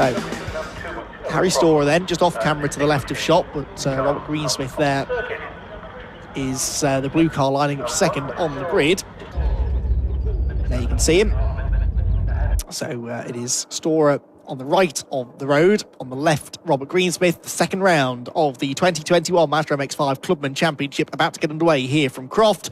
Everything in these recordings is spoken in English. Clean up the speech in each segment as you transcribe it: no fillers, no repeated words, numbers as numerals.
So, Harry Storer then, just off camera to the left of shot, but Robert Greensmith there is the blue car lining up second on the grid. There you can see him. So it is Storer on the right of the road, on the left Robert Greensmith. The second round of the 2021 Mazda MX-5 Clubman Championship about to get underway here from Croft.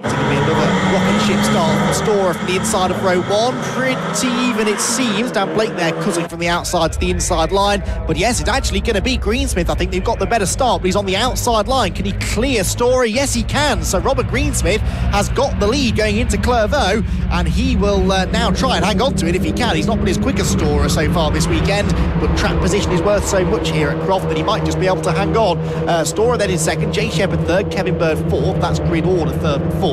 It's going to be another rocket ship start for Storer from the inside of row one. Pretty even it seems. Dan Blake there cutting from the outside to the inside line. But yes, it's actually going to be Greensmith. I think they've got the better start, but he's on the outside line. Can he clear Storer? Yes, he can. So Robert Greensmith has got the lead going into Clairvaux, and he will now try and hang on to it if he can. He's not been his quickest Storer so far this weekend, but track position is worth so much here at Croft that he might just be able to hang on. Storer then in second, Jay Shepherd third, Kevin Bird fourth. That's grid order, third and fourth.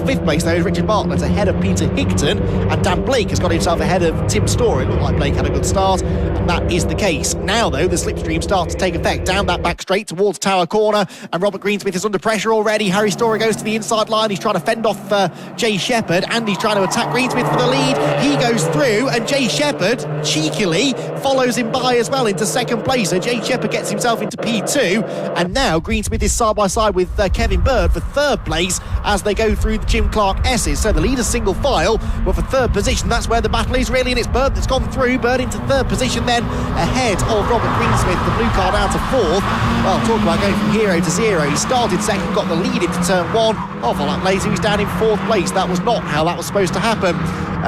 Fifth place though is Richard Bartlett ahead of Peter Higton, and Dan Blake has got himself ahead of Tim Storer. It looked like Blake had a good start, and that is the case. Now though, the slipstream starts to take effect down that back straight towards Tower Corner, and Robert Greensmith is under pressure already. Harry Storer goes to the inside line. He's trying to fend off Jay Shepherd, and he's trying to attack Greensmith for the lead. He goes through, and Jay Shepherd cheekily follows him by as well into second place. So Jay Shepherd gets himself into P2, and now Greensmith is side by side with Kevin Bird for third place as they go through the Jim Clark S's. So the leader's single file, but for third position, that's where the battle is really, and it's Bird that's gone through. Bird into third position then, ahead of Robert Greensmith, the blue car down to fourth. Well, talk about going from hero to zero. He started second, got the lead into turn one. Half a lap later, he was down in fourth place. That was not how that was supposed to happen.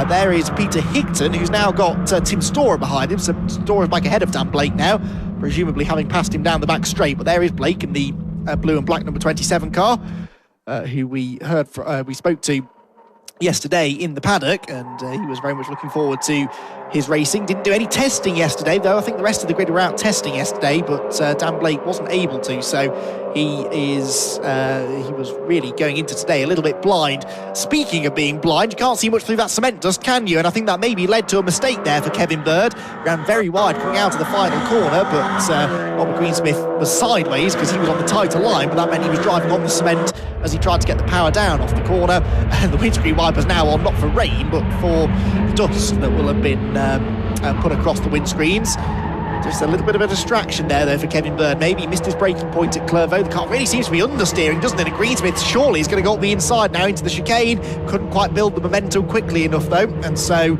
There is Peter Higton, who's now got Tim Storer behind him. So Storer's back ahead of Dan Blake now, presumably having passed him down the back straight. But there is Blake in the blue and black number 27 car, who we spoke to yesterday in the paddock, and he was very much looking forward to his racing. Didn't do any testing yesterday, though. I think the rest of the grid were out testing yesterday, but Dan Blake wasn't able to, so he was really going into today a little bit blind. Speaking of being blind, you can't see much through that cement dust, can you? And I think that maybe led to a mistake there for Kevin Bird. Ran very wide coming out of the final corner, but Robert Greensmith was sideways because he was on the tighter line, but that meant he was driving on the cement as he tried to get the power down off the corner. And the windscreen wipers now on, not for rain, but for dust that will have been put across the windscreens. Just a little bit of a distraction there, though, for Kevin Bird. Maybe he missed his braking point at Clairvaux. The car really seems to be understeering, doesn't it? And Greensmith surely is going to go up the inside now into the chicane. Couldn't quite build the momentum quickly enough, though. And so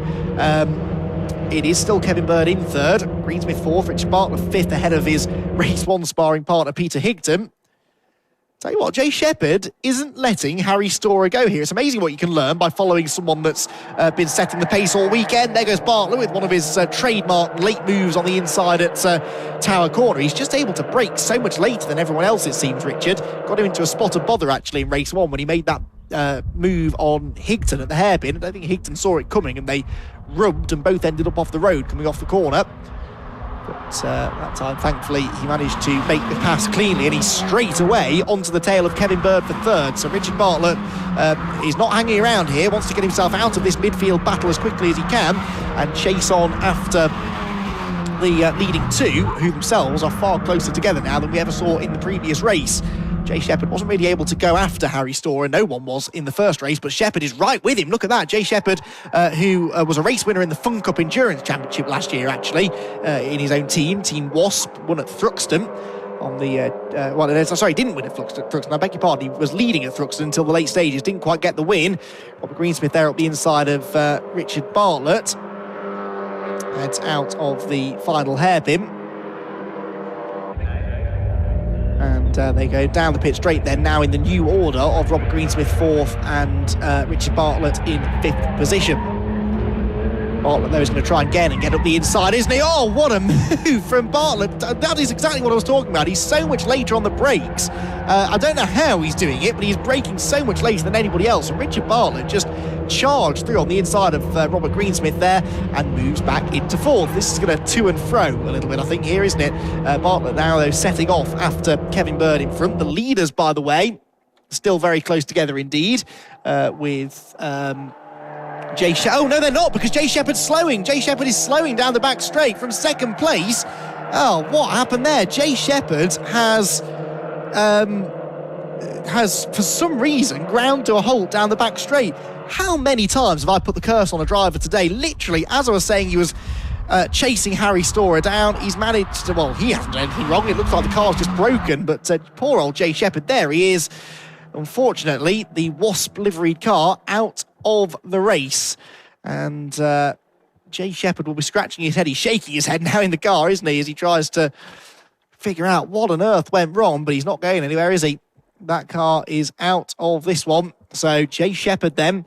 it is still Kevin Bird in third. Greensmith fourth. Richard Bartlett fifth, ahead of his race one sparring partner, Peter Higton. Tell you what, Jay Shepherd isn't letting Harry Storer go here. It's amazing what you can learn by following someone that's been setting the pace all weekend. There goes Bartlett with one of his trademark late moves on the inside at Tower Corner. He's just able to brake so much later than everyone else, it seems, Richard. Got him into a spot of bother, actually, in race one when he made that move on Higton at the hairpin. I don't think Higton saw it coming, and they rubbed and both ended up off the road coming off the corner. But that time, thankfully, he managed to make the pass cleanly, and he's straight away onto the tail of Kevin Bird for third. So Richard Bartlett is not hanging around here, wants to get himself out of this midfield battle as quickly as he can and chase on after the leading two, who themselves are far closer together now than we ever saw in the previous race. Jay Shepherd wasn't really able to go after Harry Storer. No one was in the first race, but Shepherd is right with him. Look at that. Jay Shepherd, who was a race winner in the Fun Cup Endurance Championship last year, actually, in his own team, Team Wasp, won at Thruxton on the... he didn't win at Thruxton. I beg your pardon. He was leading at Thruxton until the late stages. Didn't quite get the win. Robert Greensmith there up the inside of Richard Bartlett. Heads out of the final hairpin. And they go down the pit straight then, now in the new order of Robert Greensmith fourth and Richard Bartlett in fifth position. Bartlett, though, is going to try again and get up the inside, isn't he? Oh, what a move from Bartlett. That is exactly what I was talking about. He's so much later on the brakes. I don't know how he's doing it, but he's braking so much later than anybody else. And Richard Bartlett just charged through on the inside of Robert Greensmith there and moves back into fourth. This is going to to and fro a little bit, I think, here, isn't it? Bartlett now, though, setting off after Kevin Bird in front. The leaders, by the way, still very close together indeed, with... Oh, no, they're not, because Jay Shepherd's slowing. Jay Shepherd is slowing down the back straight from second place. Oh, what happened there? Jay Shepherd has, for some reason, ground to a halt down the back straight. How many times have I put the curse on a driver today? Literally, as I was saying, he was chasing Harry Storer down. He's managed to, well, he hasn't done anything wrong. It looks like the car's just broken, but poor old Jay Shepherd, there he is. Unfortunately, the Wasp liveried car out of the race. And Jay Shepherd will be scratching his head. He's shaking his head now in the car, isn't he, as he tries to figure out what on earth went wrong, but he's not going anywhere, is he? That car is out of this one. So Jay Shepherd then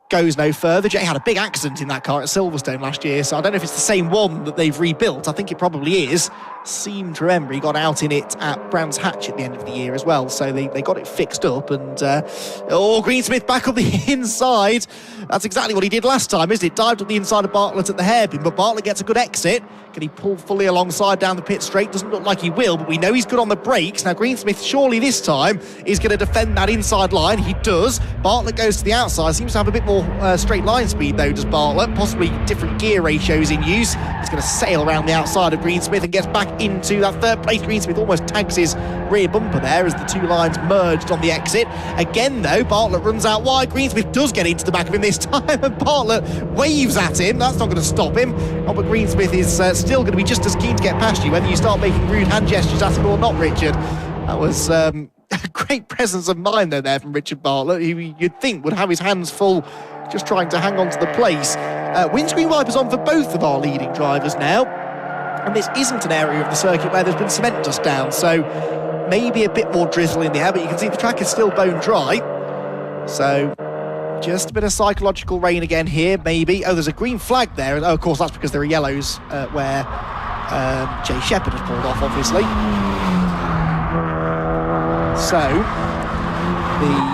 goes no further. Jay had a big accident in that car at Silverstone last year, so I don't know if it's the same one that they've rebuilt. I think it probably is. Seem to remember he got out in it at Brands Hatch at the end of the year as well, so they got it fixed up. And Greensmith back up the inside. That's exactly what he did last time, isn't it? Dived up the inside of Bartlett at the hairpin, but Bartlett gets a good exit. Can he pull fully alongside down the pit straight? Doesn't look like he will, but we know he's good on the brakes. Now Greensmith surely this time is going to defend that inside line. He does. Bartlett goes to the outside. Seems to have a bit more straight line speed though, does Bartlett. Possibly different gear ratios in use. He's going to sail around the outside of Greensmith and gets back into that third place. Greensmith almost tags his rear bumper there as the two lines merged on the exit. Again though, Bartlett runs out wide. Greensmith does get into the back of him this time, and Bartlett waves at him. That's not going to stop him. Robert Greensmith is still going to be just as keen to get past you, whether you start making rude hand gestures at him or not, Richard. That was a great presence of mind though there from Richard Bartlett, who you'd think would have his hands full just trying to hang on to the place. Windscreen wipers on for both of our leading drivers now, and this isn't an area of the circuit where there's been cement dust down, so maybe a bit more drizzle in the air, but you can see the track is still bone dry. So just a bit of psychological rain again here, maybe. Oh, there's a green flag there. Oh, of course, that's because there are yellows where Jay Shepherd has pulled off, obviously. So the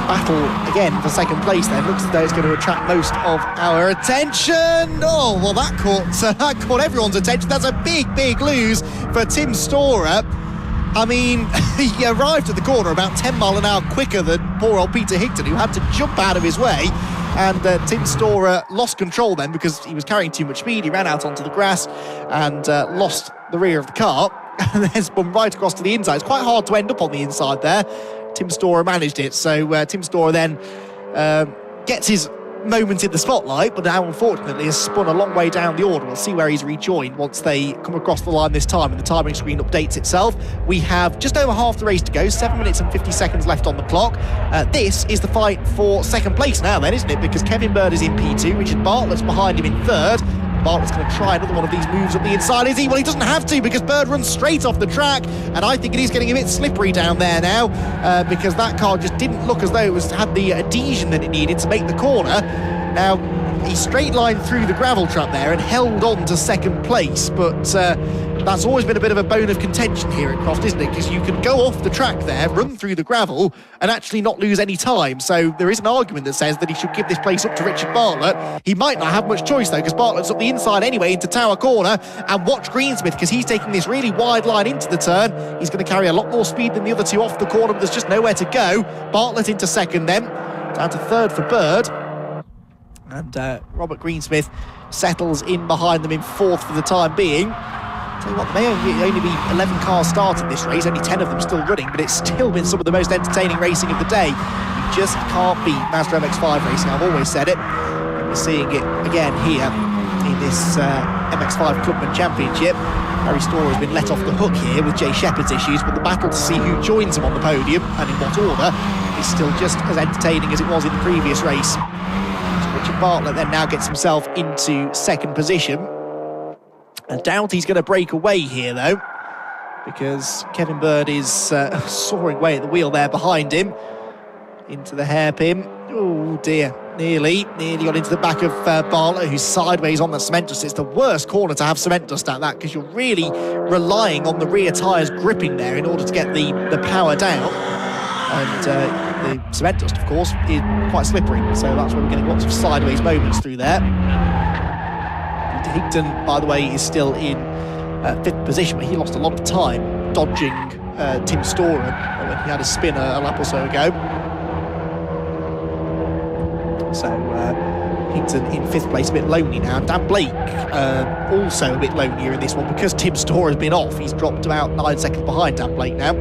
battle again for second place then looks as though it's going to attract most of our attention. Oh, well, that caught everyone's attention. That's a big lose for Tim Storer. I mean, he arrived at the corner about 10 mile an hour quicker than poor old Peter Higton, who had to jump out of his way. And Tim Storer lost control then because he was carrying too much speed. He ran out onto the grass and lost the rear of the car and then spun right across to the inside. It's quite hard to end up on the inside there. Tim Storer managed it. So Tim Storer then gets his moment in the spotlight, but now unfortunately has spun a long way down the order. We'll see where he's rejoined once they come across the line this time and the timing screen updates itself. We have just over half the race to go, 7 minutes and 50 seconds left on the clock. This is the fight for second place now then, isn't it? Because Kevin Bird is in P2, Richard Bartlett's behind him in third. Bartlett's going to try another one of these moves up the inside, is he? Well, he doesn't have to because Bird runs straight off the track, and I think it is getting a bit slippery down there now because that car just didn't look as though it had the adhesion that it needed to make the corner. Now, he straight lined through the gravel trap there and held on to second place, but that's always been a bit of a bone of contention here at Croft, isn't it? Because you can go off the track there, run through the gravel, and actually not lose any time. So there is an argument that says that he should give this place up to Richard Bartlett. He might not have much choice, though, because Bartlett's up the inside anyway into Tower Corner. And watch Greensmith, because he's taking this really wide line into the turn. He's going to carry a lot more speed than the other two off the corner, but there's just nowhere to go. Bartlett into second then, down to third for Bird. And Robert Greensmith settles in behind them in fourth for the time being. Tell you what, there may only be 11 cars started this race, only 10 of them still running, but it's still been some of the most entertaining racing of the day. You just can't beat Mazda MX-5 racing, I've always said it. And we're seeing it again here in this MX-5 Clubman Championship. Harry Storer has been let off the hook here with Jay Shepherd's issues, but the battle to see who joins him on the podium and in what order is still just as entertaining as it was in the previous race. Richard Bartlett then now gets himself into second position. I doubt he's going to break away here, though, because Kevin Bird is soaring away at the wheel there behind him. Into the hairpin. Oh, dear. Nearly got into the back of Bartlett, who's sideways on the cement dust. It's the worst corner to have cement dust at that, because you're really relying on the rear tyres gripping there in order to get the power down. And the cement dust, of course, is quite slippery, so that's where we're getting lots of sideways moments through there. Peter Higton, by the way, is still in fifth position, but he lost a lot of time dodging Tim Storer when he had a spin a lap or so ago. So Higton in fifth place, a bit lonely now. Dan Blake also a bit lonelier in this one because Tim Storer has been off. He's dropped about 9 seconds behind Dan Blake now.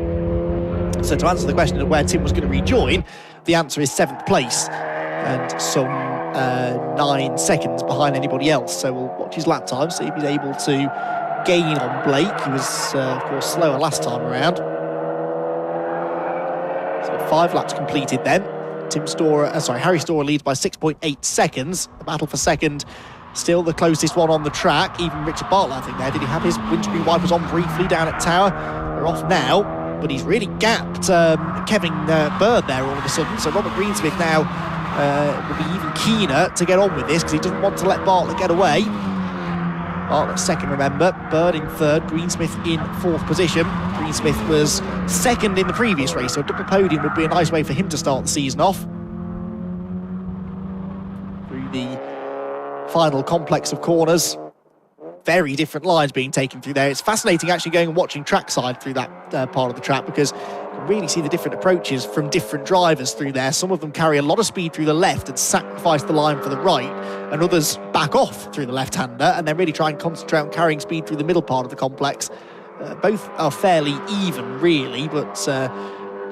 So to answer the question of where Tim was going to rejoin, the answer is 7th place and some 9 seconds behind anybody else. So we'll watch his lap time, see if he's able to gain on Blake. He was, of course, slower last time around. So 5 laps completed then. Harry Storer leads by 6.8 seconds. The battle for second, still the closest one on the track. Even Richard Bartlett, I think, there. Did he have his windscreen wipers on briefly down at Tower? They're off now, but he's really gapped Kevin Bird there all of a sudden. So Robert Greensmith now will be even keener to get on with this because he doesn't want to let Bartlett get away. Bartlett second, remember. Bird in third, Greensmith in fourth position. Greensmith was second in the previous race, so a double podium would be a nice way for him to start the season off. Through the final complex of corners. Very different lines being taken through there. It's fascinating actually going and watching trackside through that part of the track because you can really see the different approaches from different drivers through there. Some of them carry a lot of speed through the left and sacrifice the line for the right, and others back off through the left-hander and then really try and concentrate on carrying speed through the middle part of the complex. Both are fairly even, really, but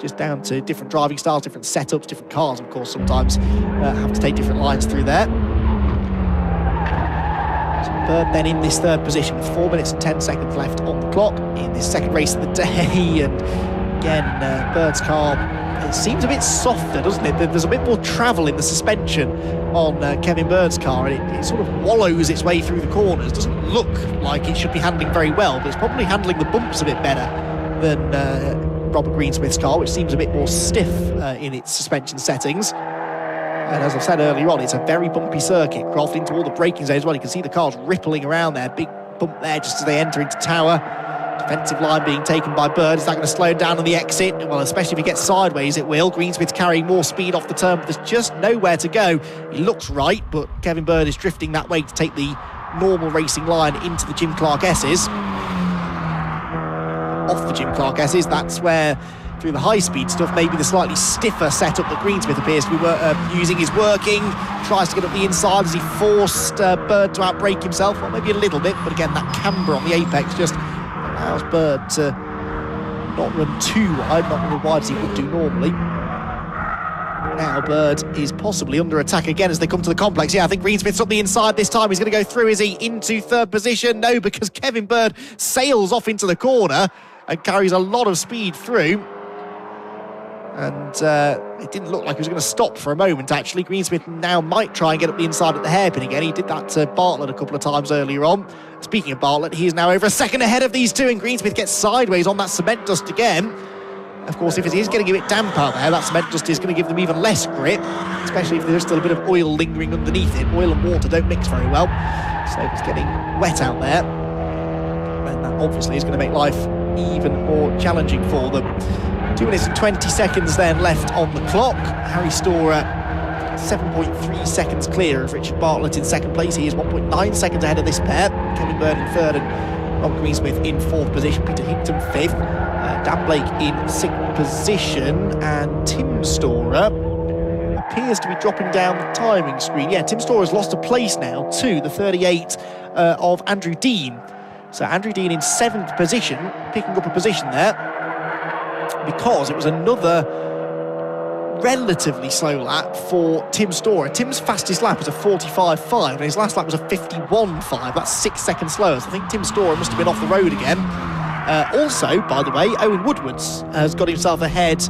just down to different driving styles, different setups, different cars, of course, sometimes have to take different lines through there. Bird then in this third position with 4 minutes and 10 seconds left on the clock in this second race of the day. And again, Bird's car, it seems a bit softer, doesn't it? There's a bit more travel in the suspension on Kevin Bird's car, and it sort of wallows its way through the corners. Doesn't look like it should be handling very well, but it's probably handling the bumps a bit better than Robert Greensmith's car, which seems a bit more stiff in its suspension settings. And as I've said earlier on, it's a very bumpy circuit. Croft into all the braking zones as well. You can see the cars rippling around there. Big bump there just as they enter into Tower. Defensive line being taken by Bird. Is that going to slow down on the exit? Well, especially if he gets sideways, it will. Greensmith's carrying more speed off the turn, but there's just nowhere to go. He looks right, but Kevin Bird is drifting that way to take the normal racing line into the Jim Clark S's. Off the Jim Clark S's, that's where, through the high-speed stuff, maybe the slightly stiffer setup that Greensmith appears to be using is working. Tries to get up the inside as he forced Bird to outbrake himself, well, maybe a little bit, but again, that camber on the apex just allows Bird to not run too wide, not run as wide as he would do normally. Now Bird is possibly under attack again as they come to the complex. Yeah, I think Greensmith's up the inside this time. He's going to go through, is he, into third position? No, because Kevin Bird sails off into the corner and carries a lot of speed through. And it didn't look like he was going to stop for a moment, actually. Greensmith now might try and get up the inside at the hairpin again. He did that to Bartlett a couple of times earlier on. Speaking of Bartlett, he is now over a second ahead of these two, and Greensmith gets sideways on that cement dust again. Of course, if it is getting a bit damp out there, that cement dust is going to give them even less grip, especially if there's still a bit of oil lingering underneath it. Oil and water don't mix very well, so it's getting wet out there. And that obviously is going to make life even more challenging for them. 2 minutes and 20 seconds then left on the clock. Harry Storer 7.3 seconds clear of Richard Bartlett in second place. He is 1.9 seconds ahead of this pair. Kevin Bird in third and Rob Greensmith in fourth position. Peter Hickton fifth. Dan Blake in sixth position. And Tim Storer appears to be dropping down the timing screen. Yeah, Tim Storer has lost a place now to the 38 of Andrew Dean. So Andrew Dean in seventh position, picking up a position there, because it was another relatively slow lap for Tim Storer. Tim's fastest lap was a 45.5 and his last lap was a 51.5. That's 6 seconds slower. So I think Tim Storer must have been off the road again. Also, by the way, Owen Woodwards has got himself ahead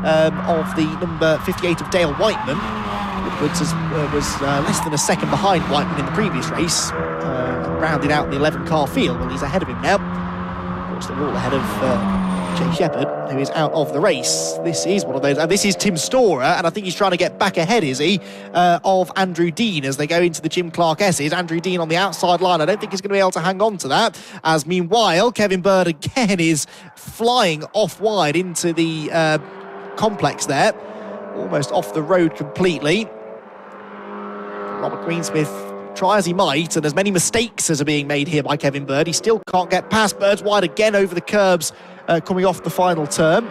of the number 58 of Dale Whiteman. Woodwards was less than a second behind Whiteman in the previous race, rounding out the 11-car field. Well, he's ahead of him now. Of course, they're all ahead of Jay Shepherd, who is out of the race. This is one of those, and this is Tim Storer, and I think he's trying to get back ahead, is he, of Andrew Dean as they go into the Jim Clark S's. Andrew Dean on the outside line. I don't think he's going to be able to hang on to that, as meanwhile, Kevin Bird again is flying off wide into the complex there, almost off the road completely. Robert Greensmith, try as he might, and as many mistakes as are being made here by Kevin Bird, he still can't get past. Bird's wide again over the curbs, coming off the final turn.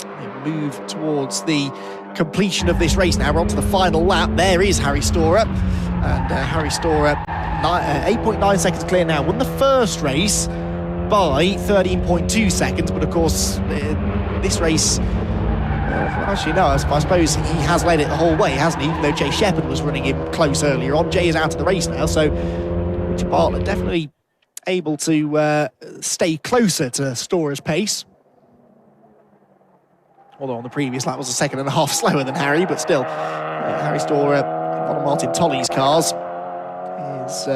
They move towards the completion of this race now. We're on to the final lap. There is Harry Storer, and Harry Storer 8.9 seconds clear now. Won the first race by 13.2 seconds, but of course this race Actually, no, I suppose he has led it the whole way, hasn't he? Even though Jay Shepherd was running him close earlier on. Jay is out of the race now, so Richard Bartlett definitely able to stay closer to Storer's pace. Although on the previous lap was a second and a half slower than Harry, but still, Harry Storer, one of Martin Tolley's cars, has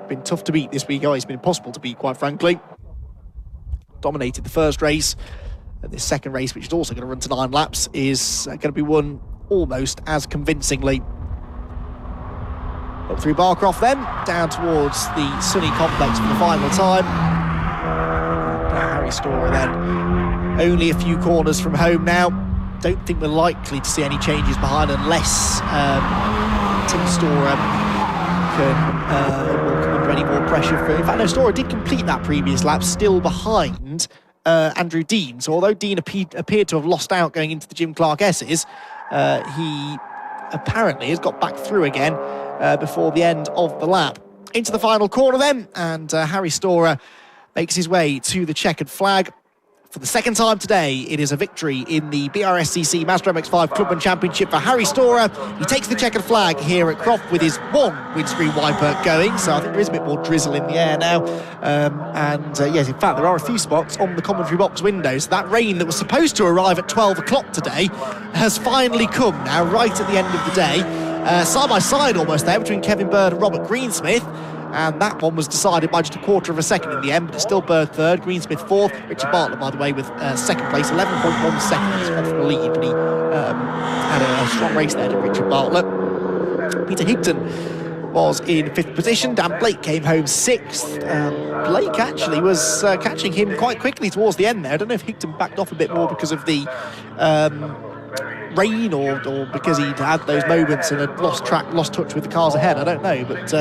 been tough to beat this week. Oh, it's been impossible to beat, quite frankly. Dominated the first race. And this second race, which is also going to run to 9 laps, is going to be won almost as convincingly. Up through Barcroft then, down towards the Sunny Complex for the final time. Harry Storer then, only a few corners from home now. Don't think we're likely to see any changes behind unless Tim Storer will come under any more pressure. In fact, no, Storer did complete that previous lap, still behind Andrew Dean. So although Dean appeared to have lost out going into the Jim Clark S's, he apparently has got back through again before the end of the lap. Into the final corner then, and Harry Storer makes his way to the checkered flag. For the second time today, it is a victory in the BRSCC Mazda MX-5 Clubman Championship for Harry Storer. He takes the checkered flag here at Croft with his one windscreen wiper going, so I think there is a bit more drizzle in the air now. Yes, in fact, there are a few spots on the commentary box windows. So that rain that was supposed to arrive at 12 o'clock today has finally come now, right at the end of the day. Side by side almost there between Kevin Bird and Robert Greensmith. And that one was decided by just a quarter of a second in the end, but it's still Bird third, Greensmith fourth, Richard Bartlett, by the way, with second place, 11.1 seconds off the lead, but he had a strong race there to Richard Bartlett. Peter Higton was in fifth position. Dan Blake came home sixth. Blake actually was catching him quite quickly towards the end there. I don't know if Higton backed off a bit more because of the rain or because he'd had those moments and had lost touch with the cars ahead. I don't know, but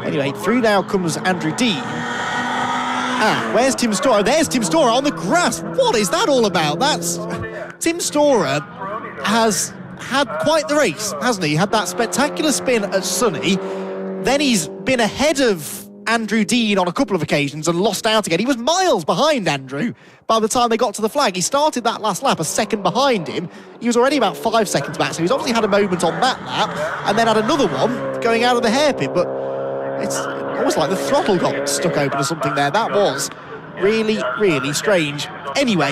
anyway, through now comes Andrew Dean. Where's Tim Storer? There's Tim Storer on the grass. What is that all about? That's Tim Storer has had quite the race, hasn't he? Had that spectacular spin at Sunny, then he's been ahead of Andrew Dean on a couple of occasions and lost out again. He was miles behind Andrew by the time they got to the flag. He started that last lap a second behind him. He was already about 5 seconds back, so he's obviously had a moment on that lap and then had another one going out of the hairpin, but it's almost like the throttle got stuck open or something there. That was really, really strange. Anyway,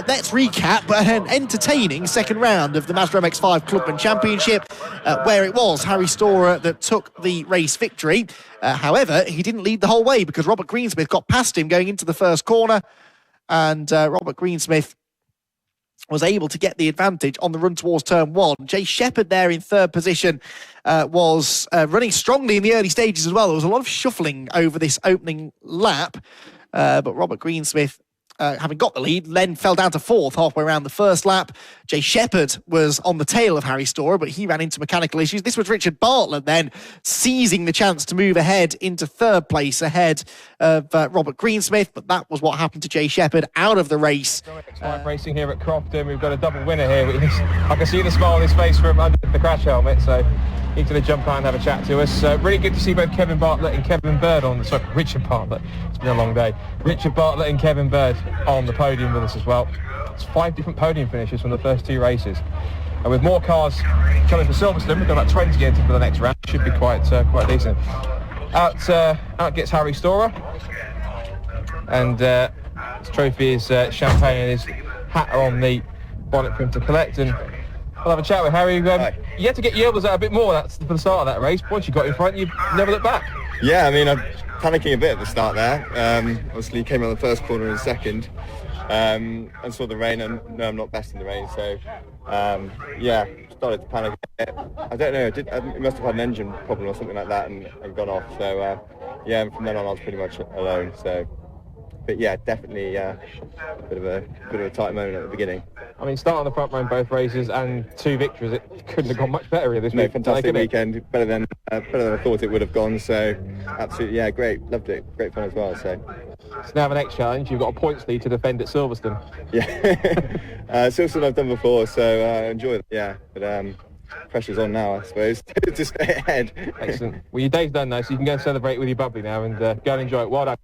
let's recap an entertaining second round of the Mazda MX-5 Clubman Championship, where it was Harry Storer that took the race victory. However, he didn't lead the whole way because Robert Greensmith got past him going into the first corner, and Robert Greensmith was able to get the advantage on the run towards turn one. Jay Shepherd there in third position was running strongly in the early stages as well. There was a lot of shuffling over this opening lap, but Robert Greensmith, having got the lead, then fell down to fourth halfway around the first lap. Jay Shepherd was on the tail of Harry Storer, but he ran into mechanical issues. This was Richard Bartlett then seizing the chance to move ahead into third place ahead of Robert Greensmith, but that was what happened to Jay Shepherd out of the race. Racing here at Croft, and we've got a double winner here. I can see the smile on his face from under the crash helmet, so he's going to jump out and have a chat to us. Really good to see both Kevin Bartlett and Kevin Bird Richard Bartlett. It's been a long day. Richard Bartlett and Kevin Bird on the podium with us as well. It's 5 different podium finishes from the first 2 races. And with more cars coming for Silverstone, we've got about 20 entered for the next round. Should be quite decent. Out gets Harry Storer. And his trophy is champagne and his hat are on the bonnet for him to collect. And we'll have a chat with Harry. You had to get your elbows out a bit more for the start of that race. Once you got in front, you never looked back. Yeah, I mean, I'm panicking a bit at the start there. Obviously, came on the first corner and second, and saw the rain. And no, I'm not best in the rain, so started to panic a bit. I don't know. It must have had an engine problem or something like that, and gone off. So from then on, I was pretty much alone. So. But yeah, definitely a bit of a tight moment at the beginning. I mean, start on the front row in both races and 2 victories. It couldn't have gone much better here this week. Fantastic weekend. Better than I thought it would have gone. So absolutely, yeah, great. Loved it. Great fun as well. So now the next challenge, you've got a points lead to defend at Silverstone. Yeah, Silverstone I've done before, so I enjoy it. Yeah, but pressure's on now, I suppose, to stay ahead. Excellent. Well, your day's done now, so you can go and celebrate with your bubbly now and go and enjoy it. Well done.